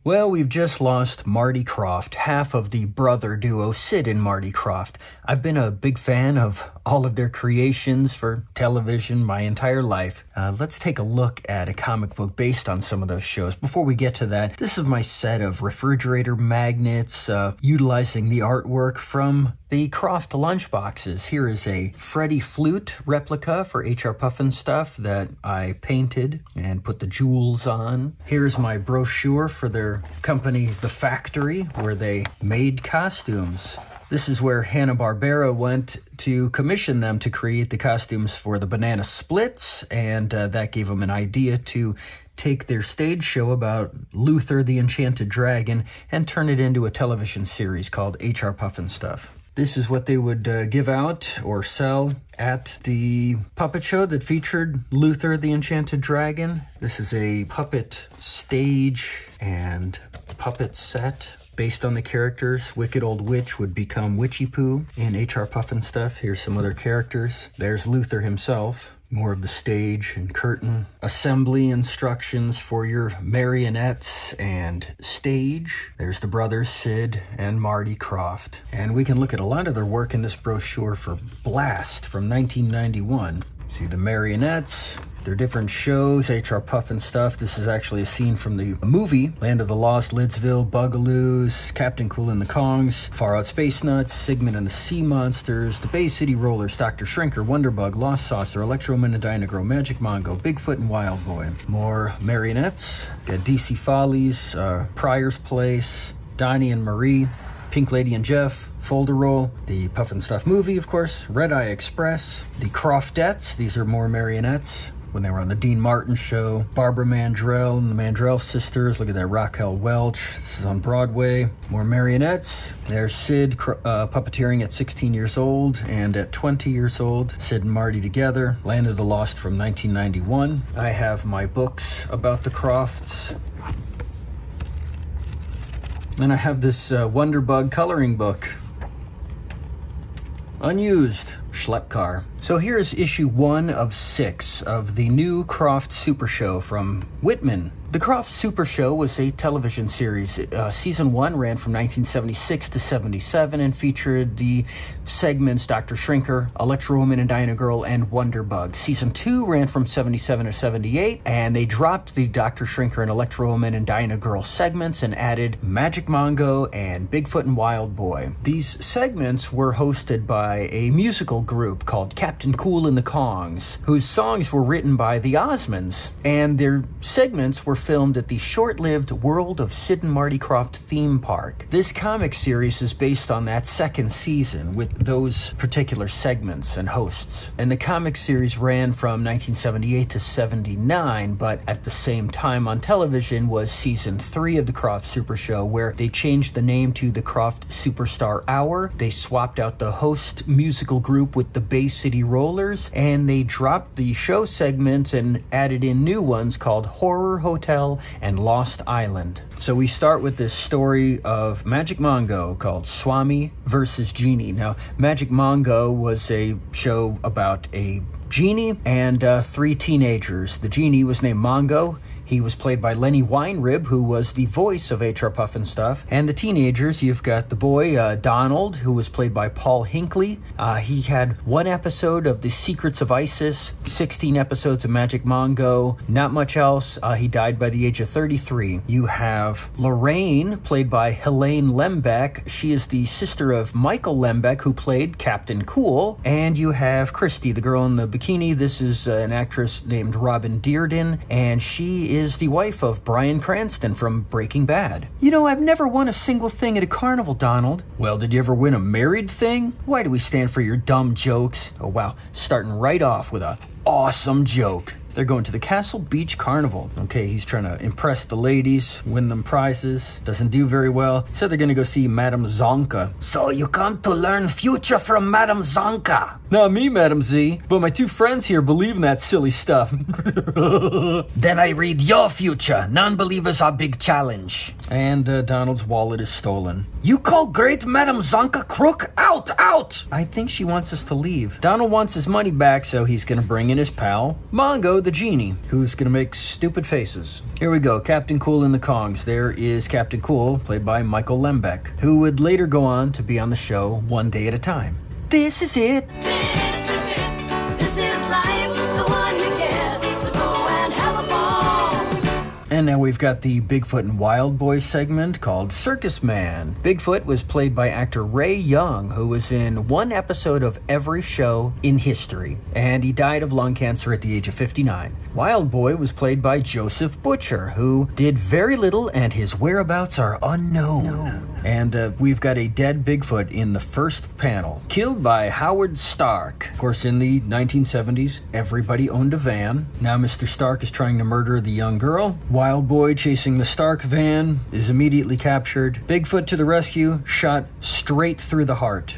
Well, we've just lost Marty Krofft, half of the brother duo Sid and Marty Krofft. I've been a big fan of all of their creations for television my entire life. Let's take a look at a comic book based on some of those shows. Before we get to that, this is my set of refrigerator magnets utilizing the artwork from the Krofft lunchboxes. Here is a Freddie Flute replica for H.R. Pufnstuf that I painted and put the jewels on. Here's my brochure for their company, The Factory, where they made costumes. This is where Hanna-Barbera went to commission them to create the costumes for the Banana Splits, and that gave them an idea to take their stage show about Luther the Enchanted Dragon and turn it into a television series called H.R. Pufnstuf. This is what they would give out or sell at the puppet show that featured Luther the Enchanted Dragon. This is a puppet stage and puppet set based on the characters. Wicked Old Witch would become Witchy Poo in H.R. Pufnstuf. Here's some other characters. There's Luther himself. More of the stage and curtain. Assembly instructions for your marionettes and stage. There's the brothers Sid and Marty Krofft. And we can look at a lot of their work in this brochure for Blast from 1991. See the marionettes, their different shows, H.R. Pufnstuf. This is actually a scene from the movie, Land of the Lost, Lidsville, Bugaloos, Captain Cool and the Kongs, Far Out Space Nuts, Sigmund and the Sea Monsters, the Bay City Rollers, Dr. Shrinker, Wonderbug, Lost Saucer, Electro-Man and Dynagirl, Magic Mongo, Bigfoot and Wild Boy. More marionettes, got DC Follies, Pryor's Place, Donnie and Marie, Pink Lady and Jeff, Folder Roll, the Pufnstuf movie, of course, Red Eye Express, the Kroftettes, these are more marionettes when they were on the Dean Martin show, Barbara Mandrell and the Mandrell sisters, look at that, Raquel Welch, this is on Broadway, more marionettes, there's Sid puppeteering at 16 years old and at 20 years old, Sid and Marty together, Land of the Lost from 1991, I have my books about the Krofts. And I have this Wonderbug coloring book. Unused. Schlepp car. So here's issue 1 of 6 of the new Krofft Super Show from Whitman. The Krofft Super Show was a television series. Season 1 ran from 1976 to 77 and featured the segments Dr. Shrinker, Electro-Woman and Dynagirl, and Wonderbug. Season 2 ran from 77 to 78, and they dropped the Dr. Shrinker and Electro-Woman and Dynagirl segments and added Magic Mongo and Bigfoot and Wild Boy. These segments were hosted by a musical group called Captain Cool and the Kongs, whose songs were written by the Osmonds, and their segments were filmed at the short-lived World of Sid and Marty Krofft theme park. This comic series is based on that second season with those particular segments and hosts. And the comic series ran from 1978 to 79, but at the same time on television was season 3 of the Krofft Super Show, where they changed the name to the Krofft Superstar Hour. They swapped out the host musical group with the Bay City Rollers, and they dropped the show segments and added in new ones called Horror Hotel and Lost Island. So we start with this story of Magic Mongo called Swami versus Genie. Now, Magic Mongo was a show about a genie and 3 teenagers. The genie was named Mongo. He was played by Lenny Weinrib, who was the voice of H.R. Pufnstuf. And the teenagers, you've got the boy, Donald, who was played by Paul Hinckley. He had 1 episode of The Secrets of Isis, 16 episodes of Magic Mongo, not much else. He died by the age of 33. You have Lorraine, played by Helene Lembeck. She is the sister of Michael Lembeck, who played Captain Cool. And you have Christy, the girl in the bikini. This is an actress named Robin Dearden, and she is the wife of Bryan Cranston from Breaking Bad. You know, I've never won a single thing at a carnival, Donald. Well, did you ever win a married thing? Why do we stand for your dumb jokes? Oh, wow. Starting right off with a awesome joke. They're going to the Castle Beach Carnival. Okay, he's trying to impress the ladies, win them prizes. Doesn't do very well. So they're going to go see Madame Zonka. So you come to learn future from Madame Zonka. Not me, Madam Z, but my two friends here believe in that silly stuff. Then I read your future. Non-believers are big challenge. And Donald's wallet is stolen. You call great Madam Zonka crook? Out, out! I think she wants us to leave. Donald wants his money back, so he's gonna bring in his pal, Mongo the genie, who's gonna make stupid faces. Here we go, Captain Cool and the Kongs. There is Captain Cool, played by Michael Lembeck, who would later go on to be on the show One Day at a Time. This is it. This is it. This is life, the one you get. So go and have a ball. And now we've got the Bigfoot and Wild Boy segment called Circus Man. Bigfoot was played by actor Ray Young, who was in one episode of every show in history, and he died of lung cancer at the age of 59. Wild Boy was played by Joseph Butcher, who did very little and his whereabouts are unknown. And we've got a dead Bigfoot in the first panel, killed by Howard Stark. Of course, in the 1970s, everybody owned a van. Now Mr. Stark is trying to murder the young girl. Wild Boy chasing the Stark van is immediately captured. Bigfoot to the rescue, shot straight through the heart.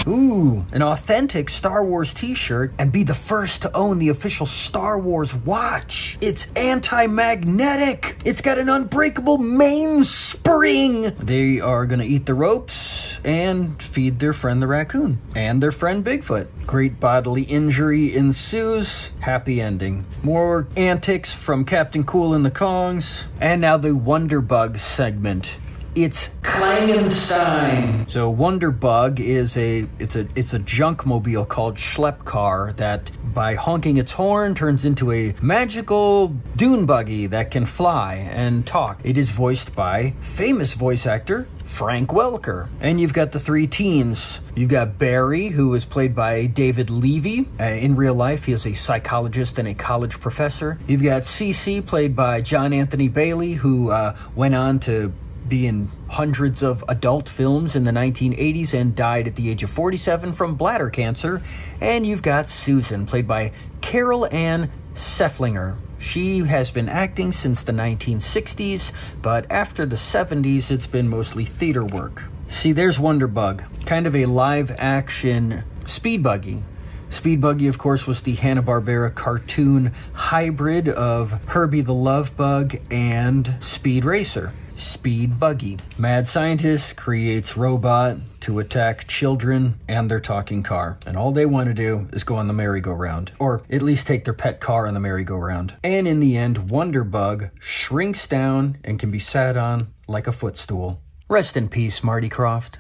Ooh, an authentic Star Wars t-shirt, and be the first to own the official Star Wars watch. It's anti-magnetic. It's got an unbreakable mainspring. They are gonna eat the ropes and feed their friend the raccoon and their friend Bigfoot. Great bodily injury ensues. Happy ending. More antics from Captain Cool and the Kongs. And now the Wonderbug segment. It's Klangenstein. So Wonderbug is it's a junk mobile called Schlepp Car that, by honking its horn, turns into a magical dune buggy that can fly and talk. It is voiced by famous voice actor Frank Welker. And you've got the three teens. You've got Barry, who is played by David Levy. In real life, he is a psychologist and a college professor. You've got Cece, played by John Anthony Bailey, who went on to be in hundreds of adult films in the 1980s and died at the age of 47 from bladder cancer. And you've got Susan, played by Carol Ann Seflinger. She has been acting since the 1960s, but after the 70s, it's been mostly theater work. See, there's Wonderbug, kind of a live-action speed buggy. Speed Buggy, of course, was the Hanna-Barbera cartoon hybrid of Herbie the Love Bug and Speed Racer. Speed Buggy. Mad scientist creates robot to attack children and their talking car. And all they want to do is go on the merry-go-round. Or at least take their pet car on the merry-go-round. And in the end, Wonderbug shrinks down and can be sat on like a footstool. Rest in peace, Marty Krofft.